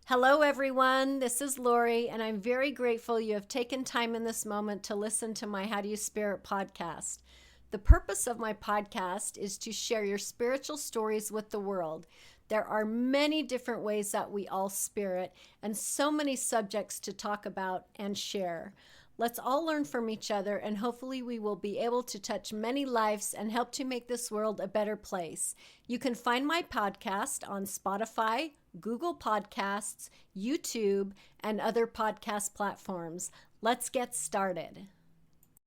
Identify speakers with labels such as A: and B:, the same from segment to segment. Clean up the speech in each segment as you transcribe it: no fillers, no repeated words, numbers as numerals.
A: Hello, everyone. This is Lori, and I'm very grateful you have taken time in this moment to listen to my How Do You Spirit podcast. The purpose of my podcast is to share your spiritual stories with the world. There are many different ways that we all spirit, and so many subjects to talk about and share. Let's all learn from each other, and hopefully, we will be able to touch many lives and help to make this world a better place. You can find my podcast on Spotify, Google Podcasts, YouTube, and other podcast platforms. Let's get started.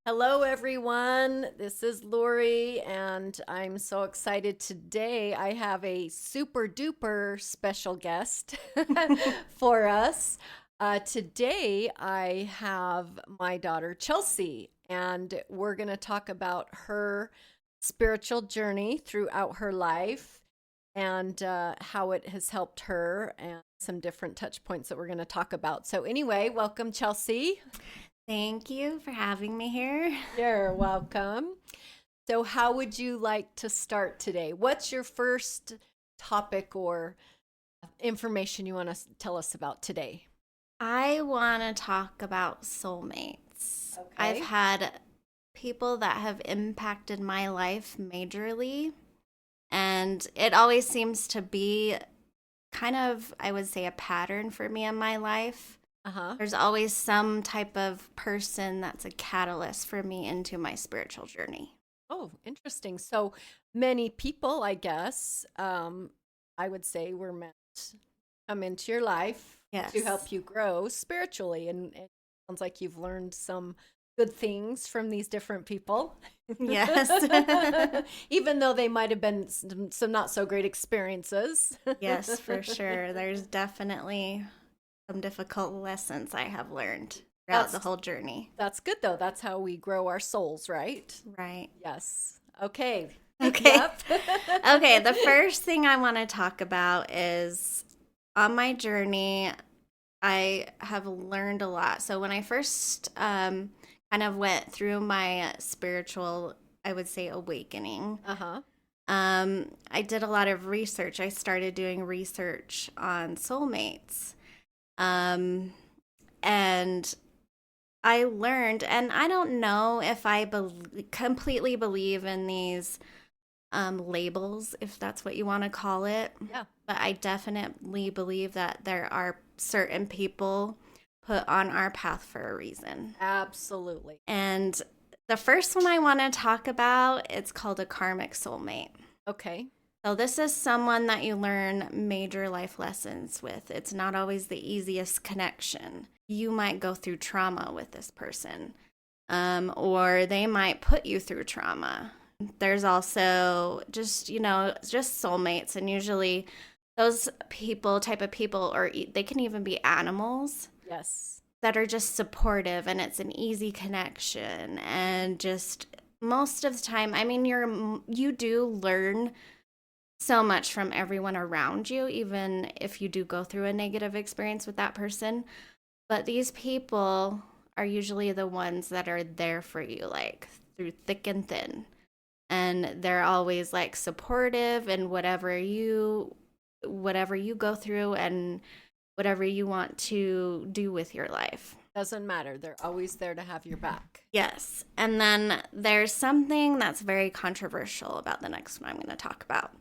A: Hello, everyone. This is Lori, and I'm so excited today. I have a super duper special guest for us. Today, I have my daughter, Chelsea, and we're going to talk about her spiritual journey throughout her life and how it has helped her and some different touch points that we're going to talk about. So anyway, welcome, Chelsea.
B: Thank you for having me here.
A: You're welcome. So how would you like to start today? What's your first topic or information you want to tell us about today?
B: I want to talk about soulmates.
A: Okay.
B: I've had people that have impacted my life majorly, and it always seems to be kind of, I would say, a pattern for me in my life. There's always some type of person that's a catalyst for me into my spiritual journey.
A: Oh, interesting. So many people, I guess, I would say were meant to come into your life to help you grow spiritually. And it sounds like you've learned some good things from these different people.
B: Yes.
A: Even though they might have been some not so great experiences.
B: Yes, for sure. There's definitely some difficult lessons I have learned throughout the whole journey.
A: That's good, though. That's how we grow our souls, right?
B: Right.
A: Yes. Okay.
B: Okay.
A: Yep.
B: Okay, the first thing I want to talk about is on my journey, I have learned a lot. So when I first kind of went through my spiritual, I would say, awakening, I did a lot of research. I started doing research on soulmates. And I learned, and I don't know if I completely believe in these labels, if that's what you want to call it.
A: Yeah.
B: But I definitely believe that there are certain people put on our path for a reason.
A: Absolutely.
B: And the first one I want to talk about, it's called a karmic soulmate.
A: Okay.
B: So this is someone that you learn major life lessons with. It's not always the easiest connection. You might go through trauma with this person, or they might put you through trauma. There's also just soulmates, and usually those type of people, or they can even be animals.
A: Yes.
B: That are just supportive, and it's an easy connection. And just most of the time, I mean, you do learn so much from everyone around you, even if you do go through a negative experience with that person. But these people are usually the ones that are there for you, like through thick and thin. And they're always like supportive and whatever you go through and whatever you want to do with your life.
A: Doesn't matter. They're always there to have your back.
B: Yes. And then there's something that's very controversial about the next one I'm going to talk about.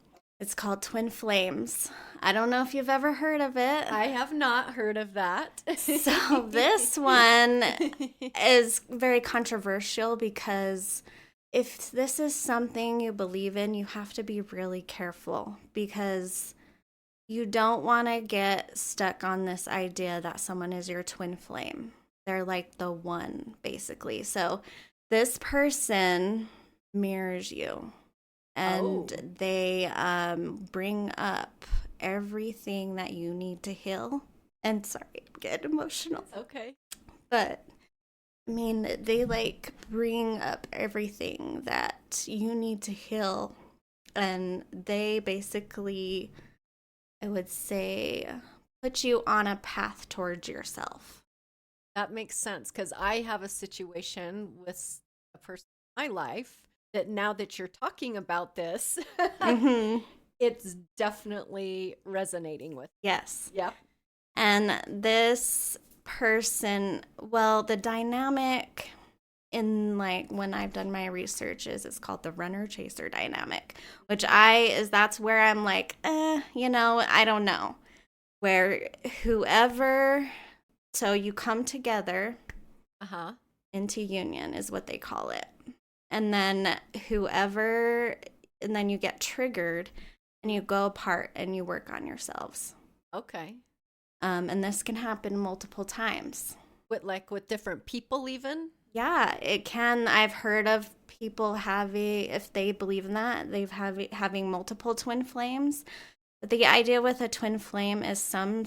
B: It's called twin flames. I don't know if you've ever heard of it.
A: I have not heard of that.
B: So this one is very controversial because if this is something you believe in, you have to be really careful because you don't want to get stuck on this idea that someone is your twin flame. They're like the one, basically. So this person mirrors you. And they bring up everything that you need to heal. And sorry, I'm getting emotional.
A: Okay.
B: But, I mean, they bring up everything that you need to heal. And they basically, I would say, put you on a path towards yourself.
A: That makes sense because I have a situation with a person in my life that now that you're talking about this, it's definitely resonating with.
B: Yes.
A: Yep.
B: And this person, well, the dynamic in like when I've done my research is it's called the runner chaser dynamic, which that's where I'm like, I don't know. Where whoever, so you come together into union is what they call it. And then and then you get triggered and you go apart and you work on yourselves.
A: Okay.
B: And this can happen multiple times.
A: With different people even?
B: Yeah, it can. I've heard of people if they believe in that, having multiple twin flames. But the idea with a twin flame is some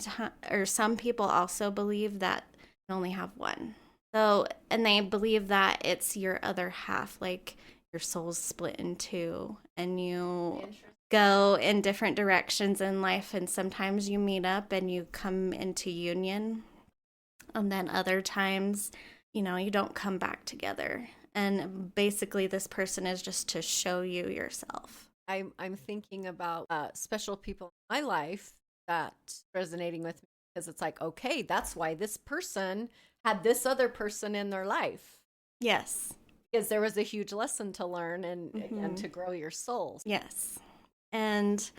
B: people also believe that you only have one. So, and they believe that it's your other half, like your soul's split in two and you go in different directions in life, and sometimes you meet up and you come into union, and then other times, you don't come back together. And basically this person is just to show you yourself.
A: I'm thinking about special people in my life that resonating with me, because it's like, okay, that's why this person had this other person in their life.
B: Yes.
A: Because there was a huge lesson to learn and to grow your soul.
B: Yes. And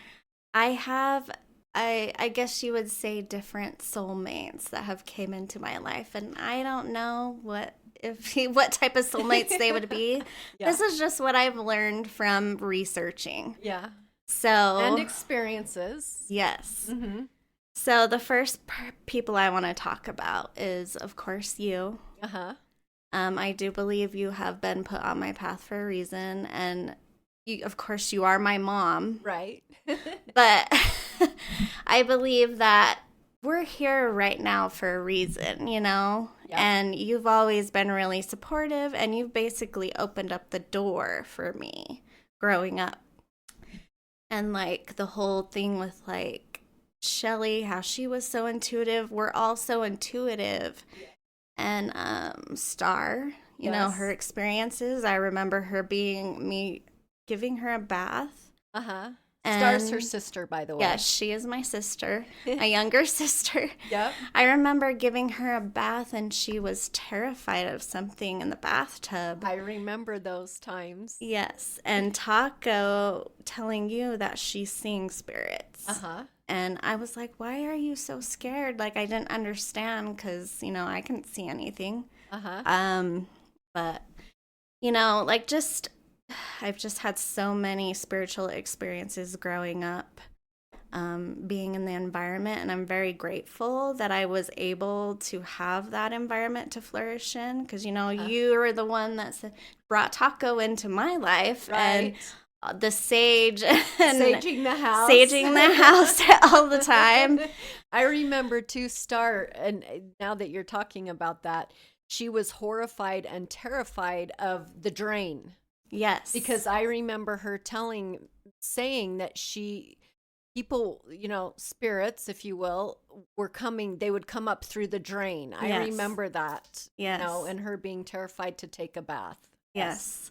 B: I guess you would say different soulmates that have came into my life. And I don't know what type of soulmates they would be. Yeah. This is just what I've learned from researching.
A: Yeah.
B: So.
A: And experiences.
B: Yes. Mm-hmm. So the first people I want to talk about is, of course, you. Uh-huh. I do believe you have been put on my path for a reason, and of course, you are my mom.
A: Right.
B: But I believe that we're here right now for a reason, Yep. And you've always been really supportive, and you've basically opened up the door for me growing up. And like the whole thing with like Shelly, how she was so intuitive. We're all so intuitive. Yeah. And Star, her experiences. I remember her giving her a bath.
A: Uh-huh. Star's her sister, by the way.
B: Yes, she is my sister, a younger sister.
A: Yep.
B: I remember giving her a bath, and she was terrified of something in the bathtub.
A: I remember those times.
B: Yes, and Taco telling you that she's seeing spirits. Uh-huh. And I was like, why are you so scared? Like, I didn't understand because, I couldn't see anything. Uh-huh. But, I've just had so many spiritual experiences growing up, being in the environment. And I'm very grateful that I was able to have that environment to flourish in. Because, you are the one that brought Taco into my life. Right. And the sage and
A: saging the house
B: all the time.
A: I remember to start, and now that you're talking about that, she was horrified and terrified of the drain.
B: Yes,
A: because I remember her saying that people, spirits, if you will, were coming. They would come up through the drain. Yes. I remember that.
B: Yes,
A: and her being terrified to take a bath.
B: Yes.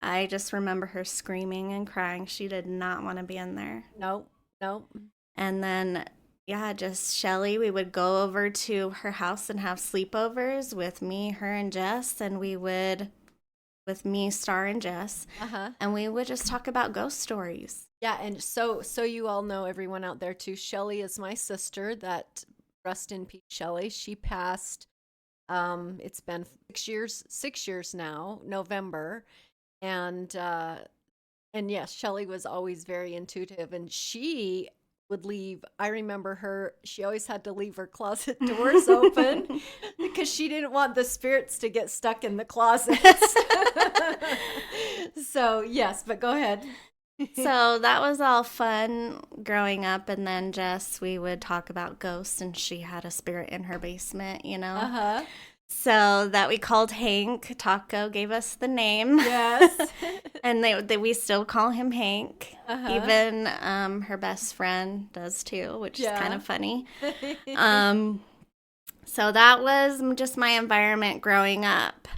B: I just remember her screaming and crying. She did not want to be in there.
A: Nope.
B: And then, just Shelly, we would go over to her house and have sleepovers with me, her, and Jess. And with me, Star, and Jess. Uh-huh. And we would just talk about ghost stories.
A: Yeah, and so you all know, everyone out there too, Shelly is my sister. That rest in peace, Shelly. She passed, it's been 6 years now, November. And yes, Shelly was always very intuitive, and she would leave. I remember she always had to leave her closet doors open because she didn't want the spirits to get stuck in the closets. So, yes, but go ahead.
B: So that was all fun growing up, and then we would talk about ghosts, and she had a spirit in her basement, Uh-huh. So that we called Hank. Taco gave us the name.
A: Yes.
B: And we still call him Hank. Uh-huh. Even her best friend does too, which is kind of funny. So that was just my environment growing up.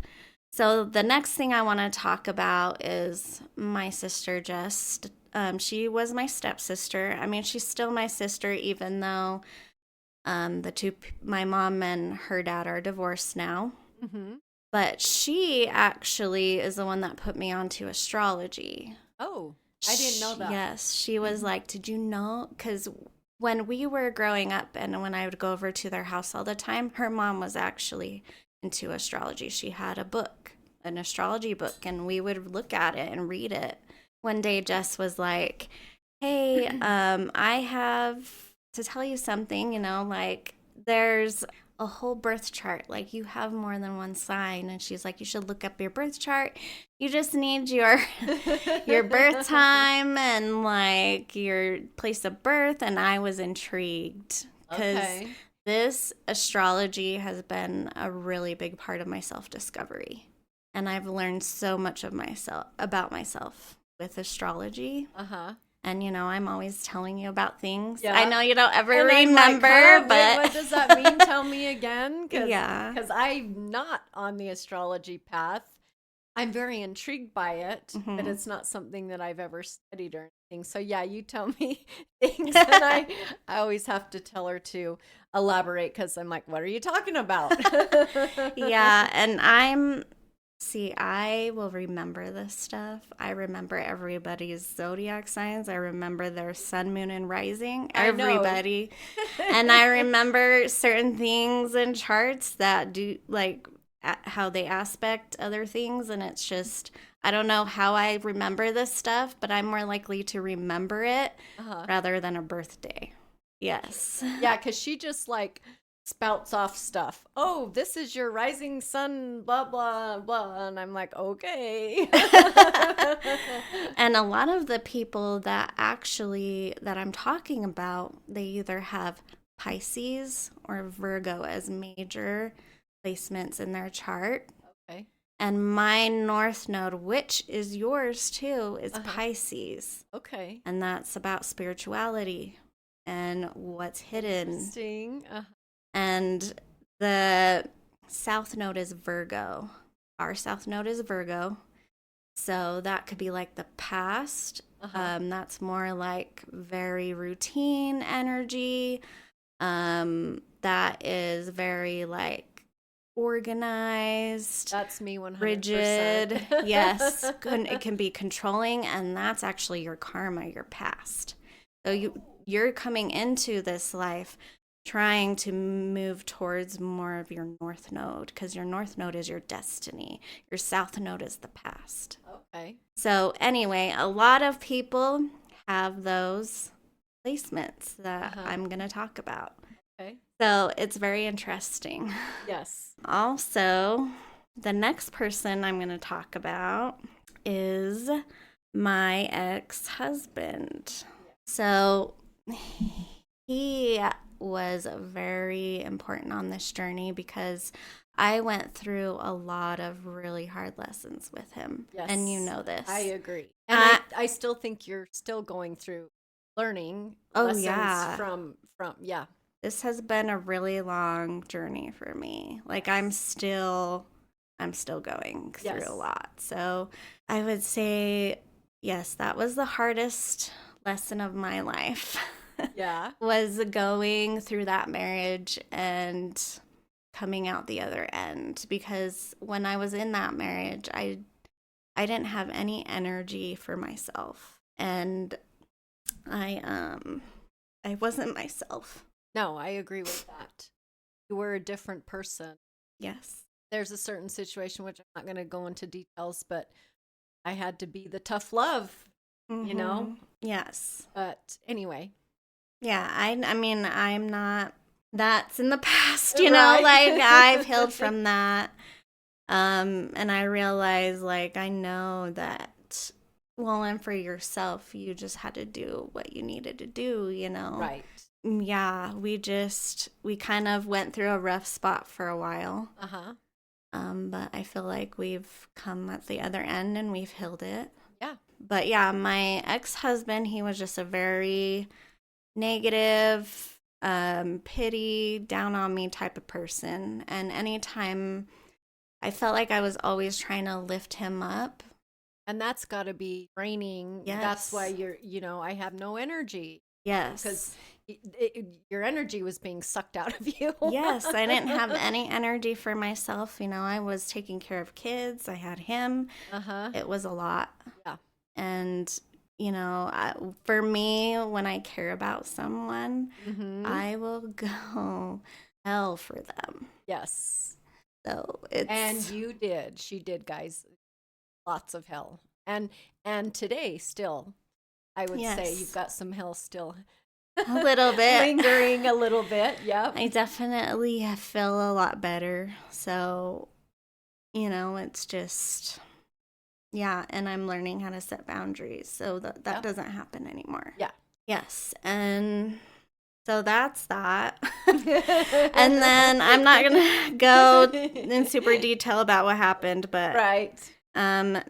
B: So the next thing I want to talk about is my sister, Jess. She was my stepsister. I mean, she's still my sister, even though My mom and her dad are divorced now.
A: Mm-hmm.
B: But she actually is the one that put me onto astrology.
A: Oh, I didn't know that.
B: Yes, she was like, did you know? Because when we were growing up and when I would go over to their house all the time, her mom was actually into astrology. She had a book, an astrology book, and we would look at it and read it. One day, Jess was like, hey, I have to tell you something, like there's a whole birth chart. Like you have more than one sign. And she's like, you should look up your birth chart. You just need your birth time and like your place of birth. And I was intrigued because this astrology has been a really big part of my self-discovery. And I've learned so much about myself with astrology.
A: Uh-huh.
B: And, I'm always telling you about things.
A: Yeah.
B: I know you don't ever
A: and
B: remember,
A: I'm like,
B: but...
A: what does that mean? Tell me again.
B: Yeah.
A: Because I'm not on the astrology path. I'm very intrigued by it, but it's not something that I've ever studied or anything. So, yeah, you tell me things, and I always have to tell her to elaborate because I'm like, what are you talking about?
B: Yeah, and I will remember this stuff. I remember everybody's zodiac signs. I remember their sun, moon, and rising. Everybody. And I remember certain things in charts that do, like, how they aspect other things. And it's just, I don't know how I remember this stuff, but I'm more likely to remember it rather than a birthday. Yes.
A: Yeah, because she just, like, spouts off stuff. Oh, this is your rising sun, blah, blah, blah. And I'm like, okay.
B: And a lot of the people that I'm talking about, they either have Pisces or Virgo as major placements in their chart.
A: Okay.
B: And my North Node, which is yours too, is Pisces.
A: Okay.
B: And that's about spirituality and what's hidden.
A: Interesting.
B: And the South Node is Virgo. Our South Node is Virgo. So that could be like the past. That's more like very routine energy. That is very like organized.
A: That's me 100%.
B: Rigid. Yes. It can be controlling, and that's actually your karma, your past. So you're coming into this life trying to move towards more of your North Node, because your North Node is your destiny. Your South Node is the past.
A: Okay.
B: So anyway, a lot of people have those placements that I'm going to talk about.
A: Okay.
B: So it's very interesting.
A: Yes.
B: Also, the next person I'm going to talk about is my ex-husband. So he was very important on this journey because I went through a lot of really hard lessons with him.
A: Yes.
B: And you know this.
A: I agree. And I still think you're still going through learning lessons from
B: This has been a really long journey for me. Like I'm still going through a lot. So I would say, yes, that was the hardest lesson of my life.
A: Yeah.
B: Was going through that marriage and coming out the other end, because when I was in that marriage, I didn't have any energy for myself, and I wasn't myself.
A: No, I agree with that. You were a different person.
B: Yes.
A: There's a certain situation, which I'm not going to go into details, but I had to be the tough love, you know?
B: Yes.
A: But anyway.
B: Yeah, I mean, I'm not, that's in the past, you know, like I've healed from that. And I realize, like, I know that, well, and for yourself, you just had to do what you needed to do, you know?
A: Right.
B: Yeah, we kind of went through a rough spot for a while. But I feel like we've come at the other end and we've healed it.
A: Yeah.
B: But yeah, my ex-husband, he was just a very negative, pity, down on me type of person. And anytime I felt like I was always trying to lift him up.
A: And that's got to be draining.
B: Yes.
A: That's why I have no energy.
B: Yes.
A: Because your energy was being sucked out of you.
B: Yes, I didn't have any energy for myself. I was taking care of kids. I had him.
A: Uh-huh.
B: It was a lot.
A: Yeah.
B: And, for me, when I care about someone, I will go hell for them.
A: Yes.
B: So it's...
A: And you did. She did, guys. Lots of hell. And today still, I would say you've got some hell still.
B: A little bit.
A: Lingering a little bit, yeah.
B: I definitely feel a lot better. So, it's just, and I'm learning how to set boundaries so that doesn't happen anymore.
A: Yeah.
B: Yes, and so that's that. And then I'm not going to go in super detail about what happened, but
A: right.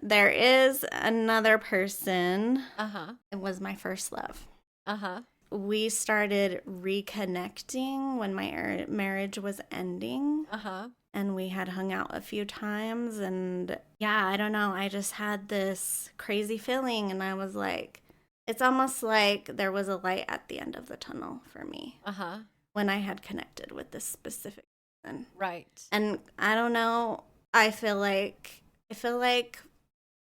B: There is another person.
A: Uh-huh.
B: It was my first love.
A: Uh-huh.
B: We started reconnecting when my marriage was ending.
A: Uh-huh.
B: And we had hung out a few times. And I don't know. I just had this crazy feeling. And I was like, it's almost like there was a light at the end of the tunnel for me.
A: Uh-huh.
B: When I had connected with this specific person.
A: Right.
B: And I don't know. I feel like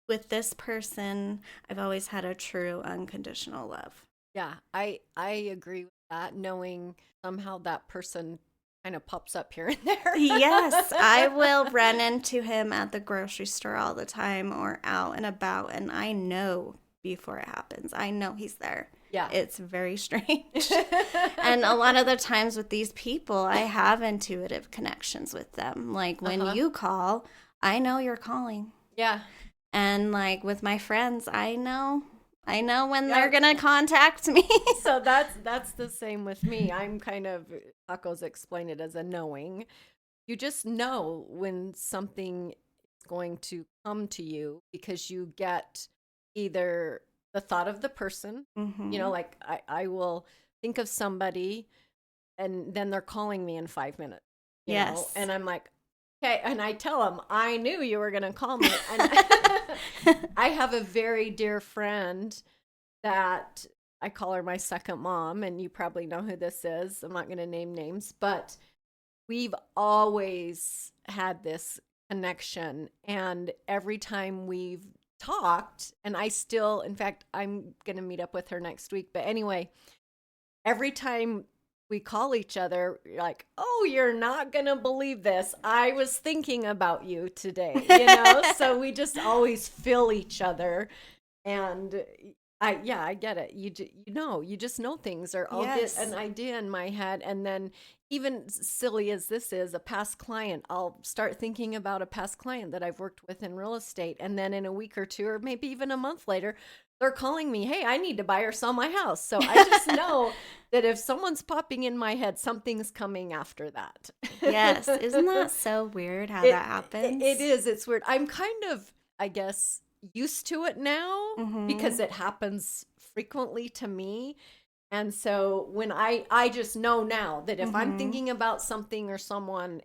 B: with this person, I've always had a true unconditional love.
A: Yeah, I agree with that, knowing somehow that person kind of pops up here and there.
B: Yes, I will run into him at the grocery store all the time or out and about, and I know before it happens. I know he's there.
A: Yeah.
B: It's very strange. And a lot of the times with these people, I have intuitive connections with them. Like when you call, I know you're calling.
A: Yeah.
B: And like with my friends, I know when they're going to contact me.
A: So that's the same with me. I'm kind of, Paco's explained it as a knowing. You just know when something is going to come to you because you get either the thought of the person, like I will think of somebody and then they're calling me in 5 minutes. You know? And I'm like, okay. And I tell them, I knew you were going to call me. And I have a very dear friend that I call her my second mom, and you probably know who this is. I'm not going to name names, but we've always had this connection. And every time we've talked, and I still, in fact, I'm going to meet up with her next week. But anyway, every time we call each other, like, oh, you're not going to believe this. I was thinking about you today, So we just always fill each other. And I get it. You just know things, or I'll get an idea in my head. And then even silly as this is, a past client, I'll start thinking about a past client that I've worked with in real estate. And then in a week or two, or maybe even a month later, they're calling me, hey, I need to buy or sell my house. So I just know that if someone's popping in my head, something's coming after that.
B: Yes. Isn't that so weird how that happens?
A: It is. It's weird. I'm kind of, I guess, used to it now because it happens frequently to me. And so when I just know now that if I'm thinking about something or someone,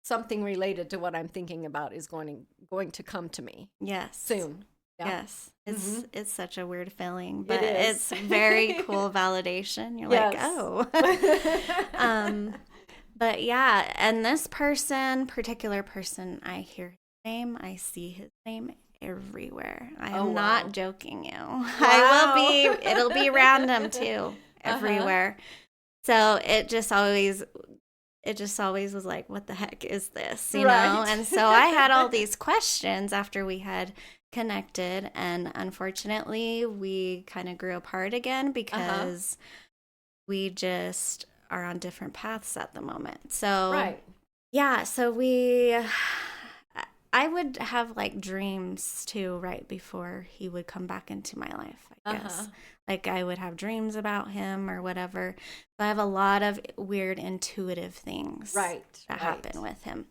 A: something related to what I'm thinking about is going to come to me.
B: Yes.
A: Soon. Yeah.
B: Yes. It's such a weird feeling, but it's very cool validation. You're like, oh. But and this particular person, I hear his name, I see his name everywhere. I am not joking you. Wow. It'll be random too, everywhere. So it just always was like, what the heck is this, you know? And so I had all these questions after we had connected, and unfortunately we kind of grew apart again because we just are on different paths at the moment. So so I would have like dreams too right before he would come back into my life, I guess. Like I would have dreams about him or whatever. But I have a lot of weird intuitive things that happen with him.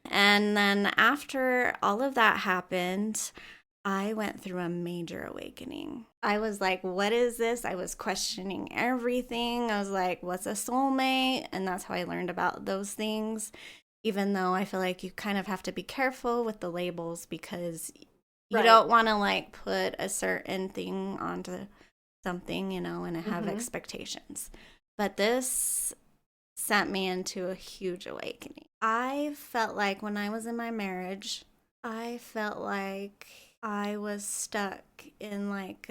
B: And then after all of that happened, I went through a major awakening. I was like, what is this? I was questioning everything. I was like, what's a soulmate? And that's how I learned about those things. Even though I feel like you kind of have to be careful with the labels because you don't want to like put a certain thing onto something, you know, and I have expectations. But this sent me into a huge awakening. I felt like when I was in my marriage, I felt like I was stuck in like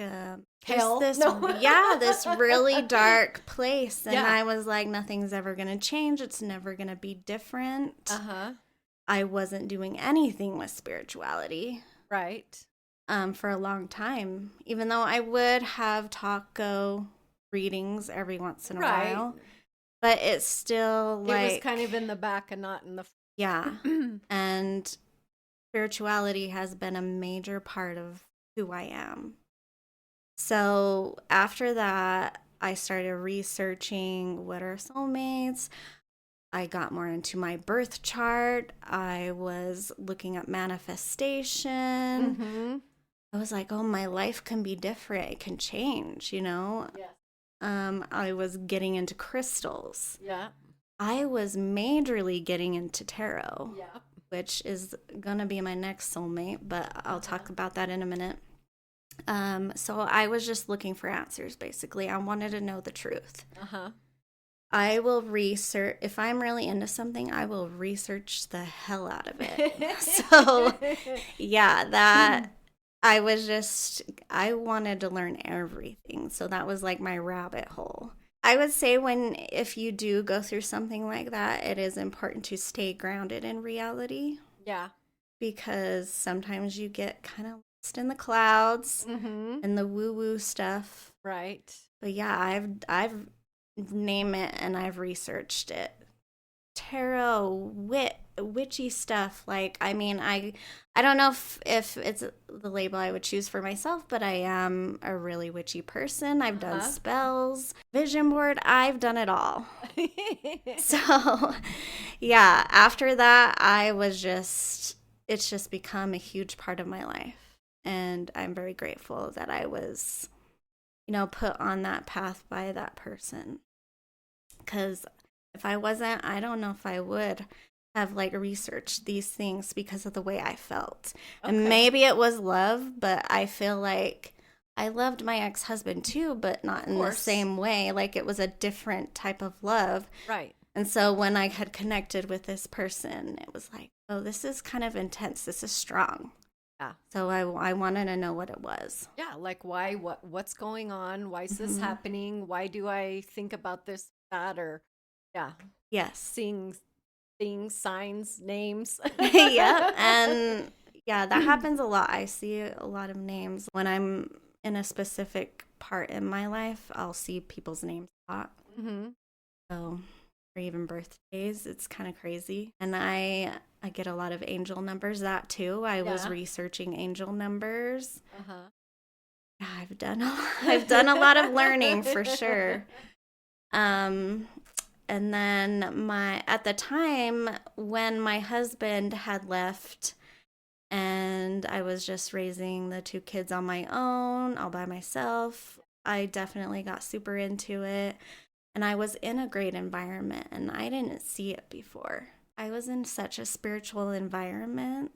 A: hell.
B: this
A: No.
B: yeah, this really dark place. And
A: Yeah.
B: I was like, nothing's ever gonna change. It's never gonna be different. I wasn't doing anything with spirituality.
A: Right.
B: For a long time, even though I would have taco readings every once in a while, but it's still like
A: it was kind of in the back and not in the
B: yeah. And spirituality has been a major part of who I am. So after that, I started researching what are soulmates. I got more into my birth chart. I was looking at manifestation. I was like, oh, my life can be different. It can change, you know?
A: Yes.
B: I was getting into crystals.
A: Yeah.
B: I was majorly getting into tarot.
A: Yeah.
B: Which is going to be my next soulmate, but I'll talk about that in a minute. So I was just looking for answers, basically. I wanted to know the truth. I will research, if I'm really into something, I will research the hell out of it. So, yeah, that I wanted to learn everything. So that was like my rabbit hole. I would say if you do go through something like that, it is important to stay grounded in reality.
A: Yeah.
B: Because sometimes you get kind of lost in the clouds and the woo-woo stuff.
A: Right.
B: But yeah, I've named it and I've researched it. Tarot, witchy stuff. Like, I mean, I don't know if it's the label I would choose for myself, but I am a really witchy person. I've done spells, vision board. I've done it all. So, yeah, after that, it's just become a huge part of my life. And I'm very grateful that I was, you know, put on that path by that person. Because if I wasn't, I don't know if I would have like researched these things because of the way I felt. Okay. And maybe it was love, but I feel like I loved my ex-husband too, but not in the same way. Like it was a different type of love.
A: Right.
B: And so when I had connected with this person, it was like, oh, this is kind of intense. This is strong. Yeah. So I wanted to know what it was.
A: Yeah. Like why, what's going on? Why is this happening? Why do I think about this, that, or yeah.
B: Yes.
A: Seeing things, signs, names.
B: Yeah. And yeah, that happens a lot. I see a lot of names. When I'm in a specific part in my life, I'll see people's names a lot. So, or even birthdays, it's kind of crazy. And I get a lot of angel numbers, that too. I was researching angel numbers. Yeah, I've done a lot of learning for sure. And then at the time when my husband had left and I was just raising the 2 kids on my own, all by myself, I definitely got super into it. And I was in a great environment and I didn't see it before. I was in such a spiritual environment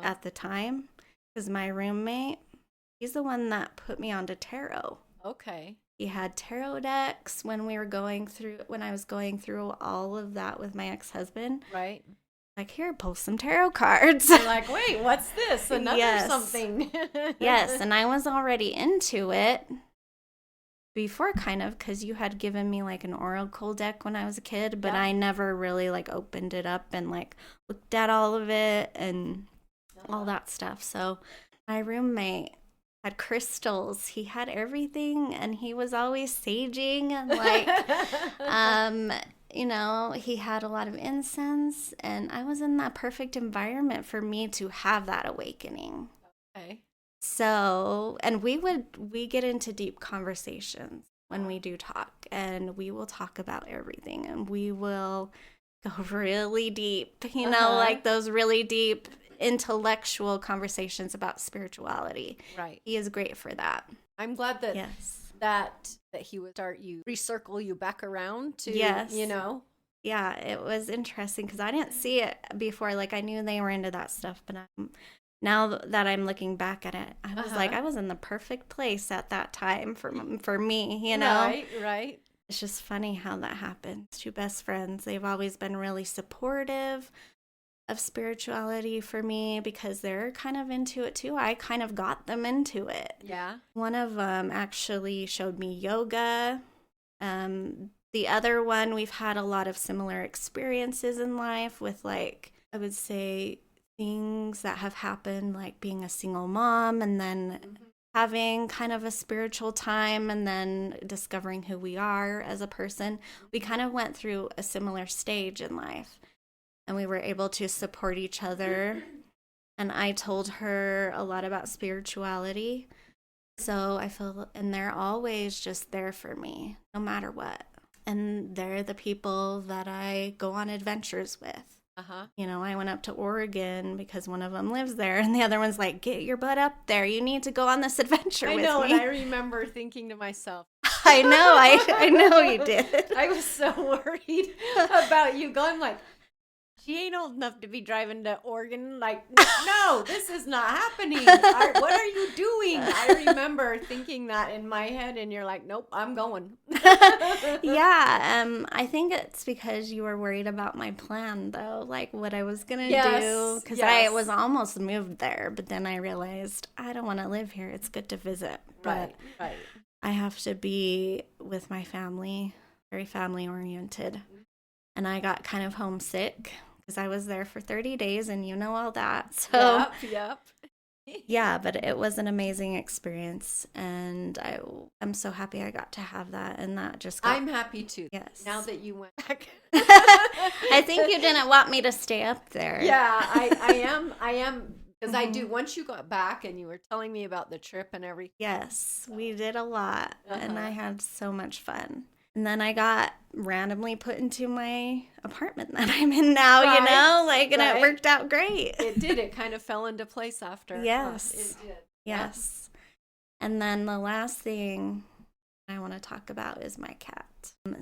B: at the time because my roommate, he's the one that put me onto tarot.
A: Okay.
B: He had tarot decks when I was going through all of that with my ex-husband.
A: Right.
B: Like, here, pull some tarot cards.
A: You're like, wait, what's this? Another something.
B: Yes, and I was already into it before, kind of, because you had given me like an oracle deck when I was a kid, but I never really like opened it up and like looked at all of it and all that stuff. So my roommate had crystals. He had everything, and he was always saging and like, you know, he had a lot of incense, and I was in that perfect environment for me to have that awakening. Okay. So, and we get into deep conversations when we do talk, and we will talk about everything, and we will go really deep, you know, like those really deep intellectual conversations about spirituality. Right. He is great for that.
A: I'm glad that that he would recircle you back around to, you know.
B: Yeah, it was interesting because I didn't see it before. Like, I knew they were into that stuff, but now that I'm looking back at it, I was like, I was in the perfect place at that time for me, you know?
A: Right.
B: It's just funny how that happened. Two best friends, they've always been really supportive of spirituality for me because they're kind of into it too. I kind of got them into it.
A: Yeah.
B: One of them actually showed me yoga. The other one, we've had a lot of similar experiences in life with, like, I would say things that have happened, like being a single mom and then having kind of a spiritual time and then discovering who we are as a person. We kind of went through a similar stage in life and we were able to support each other. And I told her a lot about spirituality. So I feel, and they're always just there for me, no matter what. And they're the people that I go on adventures with. You know, I went up to Oregon because one of them lives there, and the other one's like, get your butt up there. You need to go on this adventure with me.
A: I know, and I remember thinking to myself,
B: I know, I know you did.
A: I was so worried about you going, like, she ain't old enough to be driving to Oregon. Like, no, this is not happening. What are you doing? I remember thinking that in my head, and you're like, nope, I'm going.
B: Yeah, I think it's because you were worried about my plan, though, like what I was going to do. Because I was almost moved there, but then I realized I don't want to live here. It's good to visit. But
A: Right.
B: I have to be with my family, very family-oriented. And I got kind of homesick because I was there for 30 days and you know all that. So
A: Yep.
B: Yeah, but it was an amazing experience and I'm so happy I got to have that, and that just got...
A: I'm happy too.
B: Yes.
A: Now that you went back.
B: I think you didn't want me to stay up there.
A: Yeah, I am because I do. Once you got back and you were telling me about the trip and everything.
B: Yes, we did a lot and I had so much fun. And then I got randomly put into my apartment that I'm in now, you know, like, and it worked out great.
A: It did. It kind of fell into place after.
B: Yes.
A: It did.
B: Yes. And then the last thing I want to talk about is my cat.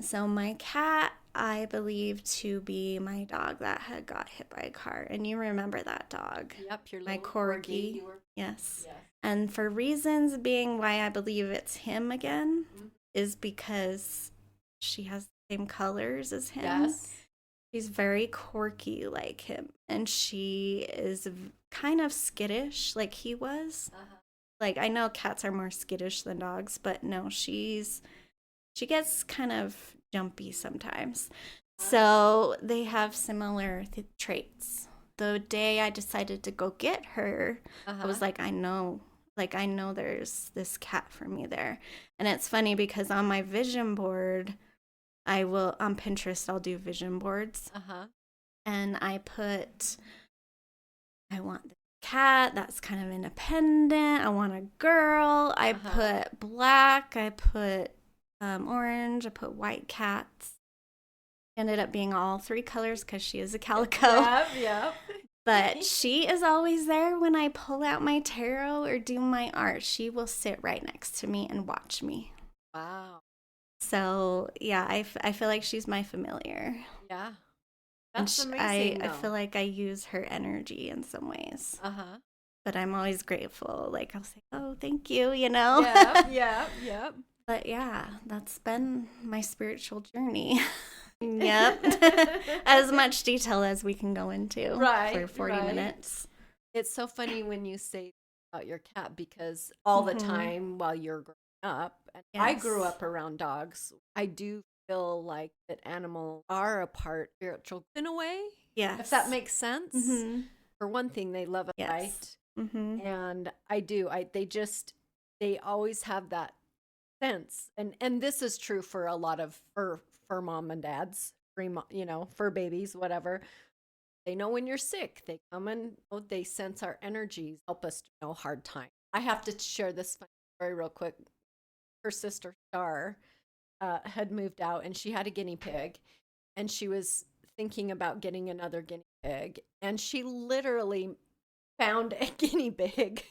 B: So my cat, I believe to be my dog that had got hit by a car. And you remember that dog.
A: Your
B: my
A: little
B: corgi. Yes. And for reasons being why I believe it's him again is because she has the same colors as him.
A: Yes.
B: She's very quirky like him. And she is kind of skittish like he was. Like, I know cats are more skittish than dogs, but no, she gets kind of jumpy sometimes. So they have similar traits. The day I decided to go get her, I was like, I know there's this cat for me there. And it's funny because on my vision board, on Pinterest, I'll do vision boards. And I want the cat that's kind of independent. I want a girl. I put black. I put orange. I put white cats. Ended up being all three colors because she is a calico.
A: Yep.
B: But she is always there when I pull out my tarot or do my art. She will sit right next to me and watch me.
A: Wow.
B: So, yeah, I feel like she's my familiar.
A: Yeah. That's amazing.
B: I feel like I use her energy in some ways. But I'm always grateful. Like, I'll say, oh, thank you, you know?
A: Yep.
B: But, yeah, that's been my spiritual journey. Yep. As much detail as we can go into for 40 minutes.
A: It's so funny when you say about your cat because all the time while you're growing up, and I grew up around dogs, I do feel like that animals are a part spiritual in a way.
B: Yes.
A: If that makes sense. For one thing, they love it, right? And I do. They always have that sense. And this is true for a lot of for mom and dads, for babies, whatever. They know when you're sick. They come and they sense our energies, help us to know hard time. I have to share this story real quick. Her sister Star had moved out and she had a guinea pig and she was thinking about getting another guinea pig and she literally found a guinea pig.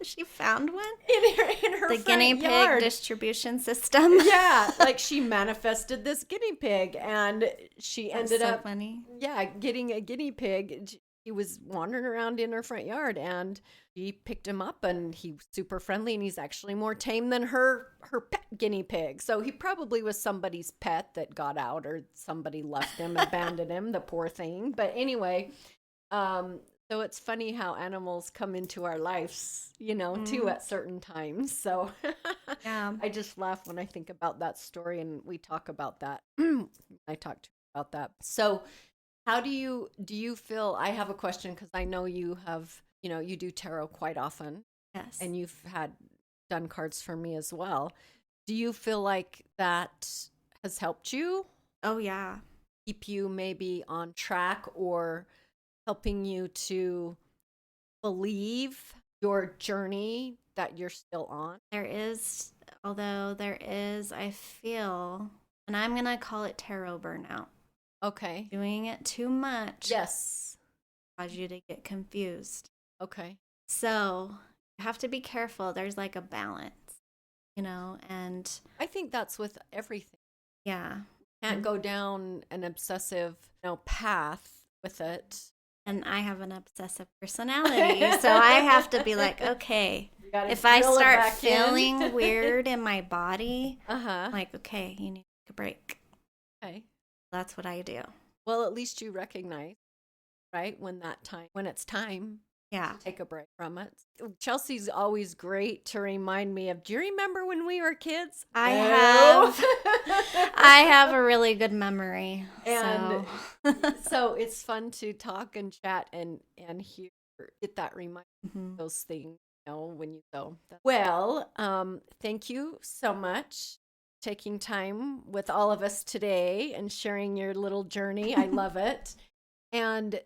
B: She found one?
A: In her
B: the
A: front
B: guinea
A: yard.
B: Pig distribution system.
A: Yeah, like she manifested this guinea pig and she ended up
B: funny.
A: Yeah, getting a guinea pig. he was wandering around in her front yard, and she picked him up, and he was super friendly, and he's actually more tame than her pet guinea pig. So he probably was somebody's pet that got out, or somebody left him, abandoned him, the poor thing. But anyway, so it's funny how animals come into our lives, too, at certain times. So
B: Yeah.
A: I just laugh when I think about that story, and we talk about that. I talked about that. So how do you feel? I have a question, because I know you have, you do tarot quite often,
B: Yes.
A: and you've done cards for me as well. Do you feel like that has helped you
B: Oh, yeah.
A: keep you maybe on track, or helping you to believe your journey that you're still on?
B: Although there is, I feel, and I'm going to call it tarot burnout.
A: Okay.
B: Doing it too much
A: Yes.
B: cause you to get confused.
A: Okay.
B: So you have to be careful. There's like a balance, and
A: I think that's with everything.
B: yeah.
A: Can't go down an obsessive, path with it.
B: And I have an obsessive personality, so I have to be like, okay, if I
A: drill it
B: start
A: back in.
B: feeling weird in my body,
A: Uh-huh.
B: like, okay, you need to take a break.
A: Okay.
B: That's what I do.
A: Well, at least you recognize, right, when it's time
B: Yeah.
A: to take a break from it. Chelsea's always great to remind me of, do you remember when we were kids?
B: I
A: Oh.
B: have a really good memory.
A: And
B: so,
A: so it's fun to talk and chat and get that reminder
B: Mhm.
A: of those things, when you go. Well, thank you so much for taking time with all of us today and sharing your little journey. I love it. And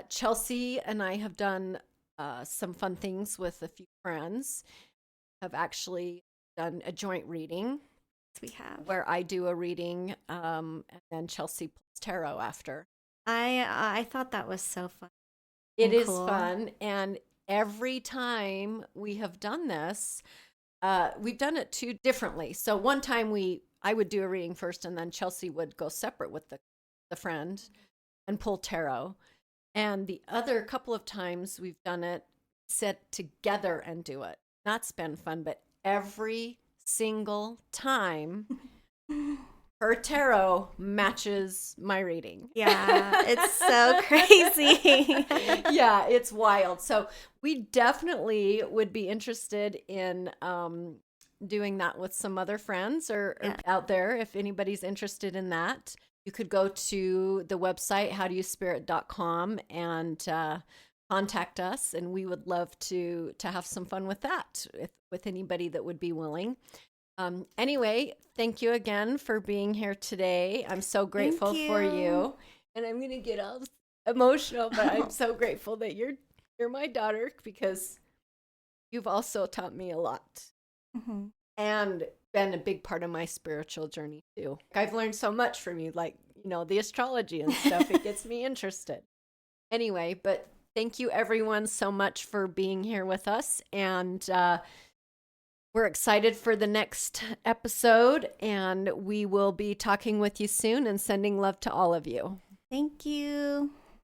A: Chelsea and I have done some fun things with a few friends. Have actually done a joint reading
B: we have.
A: where I do a reading, and then Chelsea pulls tarot after.
B: I thought that was so fun.
A: It is
B: cool.
A: fun, and every time we have done this, we've done it two differently. So one time I would do a reading first, and then Chelsea would go separate with the friend and pull tarot. And the other couple of times we've done it, sit together and do it. That's been fun, but every single time her tarot matches my reading.
B: Yeah, it's so crazy.
A: Yeah, it's wild. So we definitely would be interested in doing that with some other friends or out there. If anybody's interested in that, you could go to the website, howdoyouspirit.com, and contact us, and we would love to have some fun with that with anybody that would be willing. Anyway, thank you again for being here today. I'm so grateful for you. And I'm going to get all emotional, but I'm so grateful that you're my daughter, because you've also taught me a lot.
B: Mm-hmm.
A: And been a big part of my spiritual journey too. I've learned so much from you, like, the astrology and stuff. It gets me interested. Anyway, but thank you everyone so much for being here with us. And we're excited for the next episode, and we will be talking with you soon and sending love to all of you.
B: Thank you.